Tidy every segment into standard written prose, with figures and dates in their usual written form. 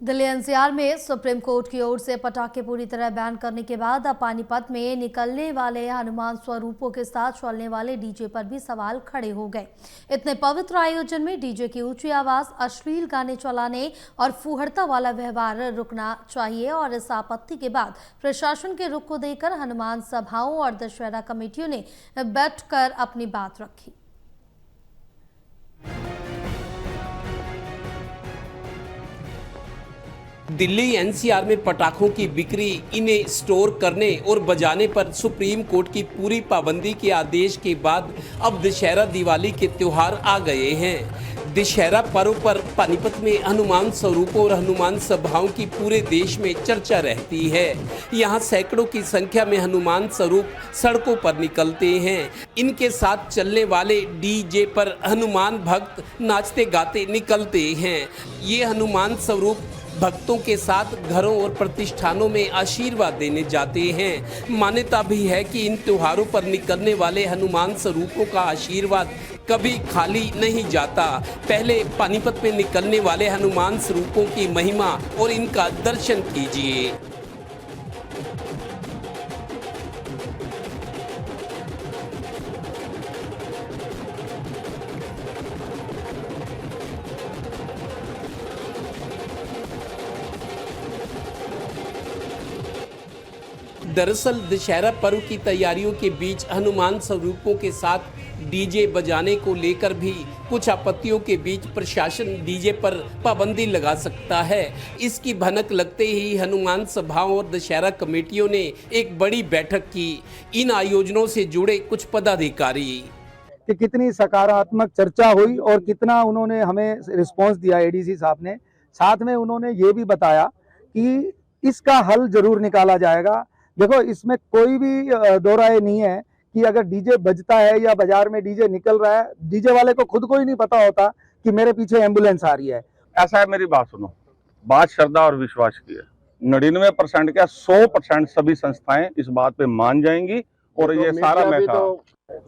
Delhi NCR में supreme court की ओर से पटाखे पूरी तरह बैन करने के बाद अब पानीपत में निकलने वाले हनुमान स्वरूपों के साथ चलने वाले डीजे पर भी सवाल खड़े हो गए। इतने पवित्र आयोजन में डीजे की ऊंची आवाज, अश्लील गाने चलाने और फुहड़ता वाला व्यवहार रुकना चाहिए और इस आपत्ति के बाद प्रशासन के रुख को देकर हनुमान सभाओं और दशहरा कमेटियों ने बैठकर अपनी बात रखी। दिल्ली एनसीआर में पटाखों की बिक्री, इन्हें स्टोर करने और बजाने पर सुप्रीम कोर्ट की पूरी पाबंदी के आदेश के बाद अब दशहरा दिवाली के त्योहार आ गए हैं। दशहरा पर्व पर पानीपत में हनुमान स्वरूपों और हनुमान सभाओं की पूरे देश में चर्चा रहती है। यहाँ सैकड़ों की संख्या में हनुमान स्वरूप सड़कों पर निकलते हैं। इनके साथ चलने वाले डीजे पर हनुमान भक्त नाचते गाते निकलते हैं। ये हनुमान स्वरूप भक्तों के साथ घरों और प्रतिष्ठानों में आशीर्वाद देने जाते हैं। मान्यता भी है कि इन त्योहारों पर निकलने वाले हनुमान स्वरूपों का आशीर्वाद कभी खाली नहीं जाता। पहले पानीपत में निकलने वाले हनुमान स्वरूपों की महिमा और इनका दर्शन कीजिए। दरअसल दशहरा पर्व की तैयारियों के बीच हनुमान स्वरूपों के साथ डीजे बजाने को लेकर भी कुछ आपत्तियों के बीच प्रशासन डीजे पर पाबंदी लगा सकता है। इसकी भनक लगते ही हनुमान सभाओं और दशहरा कमेटियों ने एक बड़ी बैठक की। इन आयोजनों से जुड़े कुछ पदाधिकारी कि कितनी सकारात्मक चर्चा हुई और कितना उन्होंने हमें रिस्पांस दिया एडीसी साहब ने। साथ में उन्होंने ये भी बताया कि इसका हल जरूर निकाला जाएगा। देखो, इसमें कोई भी दो राय नहीं है कि अगर डीजे बजता है या बाजार में डीजे निकल रहा है, डीजे वाले को खुद को ही नहीं पता होता कि मेरे पीछे एम्बुलेंस आ रही है। ऐसा है, मेरी बात सुनो। बात श्रद्धा और विश्वास की है। 99% क्या 100% सभी संस्थाएं इस बात पे मान जाएंगी और ये सारा मैटर।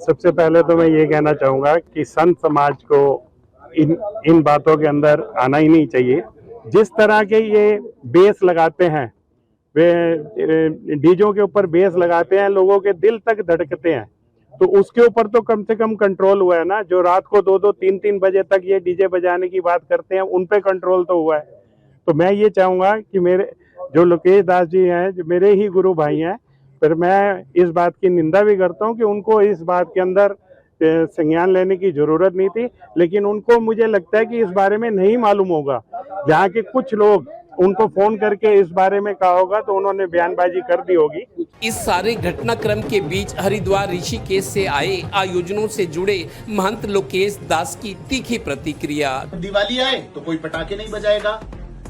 सबसे पहले तो मैं ये कहना चाहूंगा कि संत समाज को इन बातों के अंदर आना ही नहीं चाहिए। जिस तरह के ये बेस लगाते हैं, वे डीजों के ऊपर बेस लगाते हैं, लोगों के दिल तक धड़कते हैं, तो उसके ऊपर तो कम से कम कंट्रोल हुआ है ना। जो रात को 2-2, 3-3 बजे तक ये डीजे बजाने की बात करते हैं, उन पे कंट्रोल तो हुआ है। तो मैं ये चाहूंगा कि मेरे जो लोकेश दास जी हैं, जो मेरे ही गुरु भाई हैं, फिर मैं इस बात की निंदा भी करता हूं कि उनको इस बात के अंदर संज्ञान लेने की जरूरत नहीं थी। लेकिन उनको, मुझे लगता है कि इस बारे में नहीं मालूम होगा। यहाँ के कुछ लोग उनको फोन करके इस बारे में कहा होगा तो उन्होंने बयानबाजी कर दी होगी। इस सारे घटनाक्रम के बीच हरिद्वार ऋषिकेश से आए आयोजनों से जुड़े महंत लोकेश दास की तीखी प्रतिक्रिया। दिवाली आए तो कोई पटाखे नहीं बजाएगा,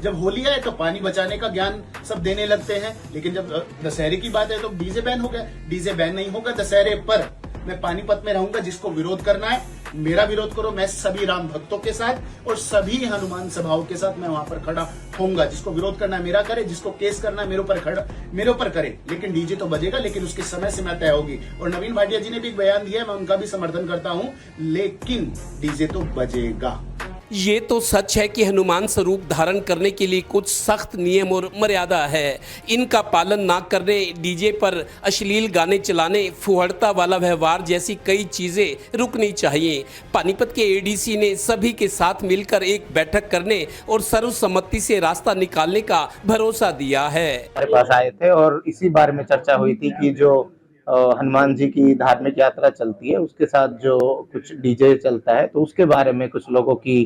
जब होली आए तो पानी बचाने का ज्ञान सब देने लगते हैं, लेकिन जब दशहरे की बात है तो डीजे बैन हो गया। डीजे बैन नहीं होगा दशहरे पर। मैं पानीपत में रहूंगा, जिसको विरोध करना है मेरा विरोध करो। मैं सभी राम भक्तों के साथ और सभी हनुमान सभाओं के साथ मैं वहां पर खड़ा होऊंगा। जिसको विरोध करना है मेरा करे, जिसको केस करना है मेरे ऊपर करे। लेकिन डीजे तो बजेगा, लेकिन उसकी समय सीमा तय होगी। और नवीन भाटिया जी ने भी एक बयान दिया है, मैं उनका भी समर्थन करता हूं, लेकिन डीजे तो बजेगा। ये तो सच है कि हनुमान स्वरूप धारण करने के लिए कुछ सख्त नियम और मर्यादा है। इनका पालन ना करने, डीजे पर अश्लील गाने चलाने, फुहड़ता वाला व्यवहार जैसी कई चीजें रुकनी चाहिए। पानीपत के एडीसी ने सभी के साथ मिलकर एक बैठक करने और सर्वसम्मति से रास्ता निकालने का भरोसा दिया है। हमारे पास आए थे और इसी बारे में चर्चा हुई थी कि जो हनुमान जी की धार्मिक यात्रा चलती है, उसके साथ जो कुछ डीजे चलता है, तो उसके बारे में कुछ लोगों की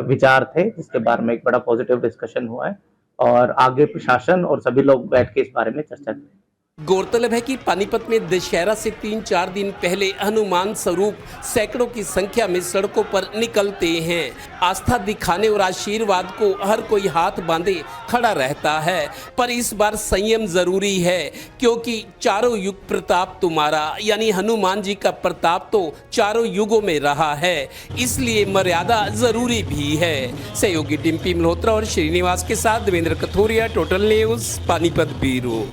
विचार थे, जिसके बारे में एक बड़ा पॉजिटिव डिस्कशन हुआ है और आगे प्रशासन और सभी लोग बैठ के इस बारे में चर्चा करें। गौरतलब है कि पानीपत में दशहरा से 3-4 दिन पहले हनुमान स्वरूप सैकड़ों की संख्या में सड़कों पर निकलते हैं। आस्था दिखाने और आशीर्वाद को हर कोई हाथ बांधे खड़ा रहता है, पर इस बार संयम जरूरी है, क्योंकि चारों युग प्रताप तुम्हारा, यानी हनुमान जी का प्रताप तो चारों युगों में रहा है, इसलिए मर्यादा जरूरी भी है। सहयोगी डिम्पी मल्होत्रा और श्रीनिवास के साथ Devendra Kathoria, total news, Panipat bureau.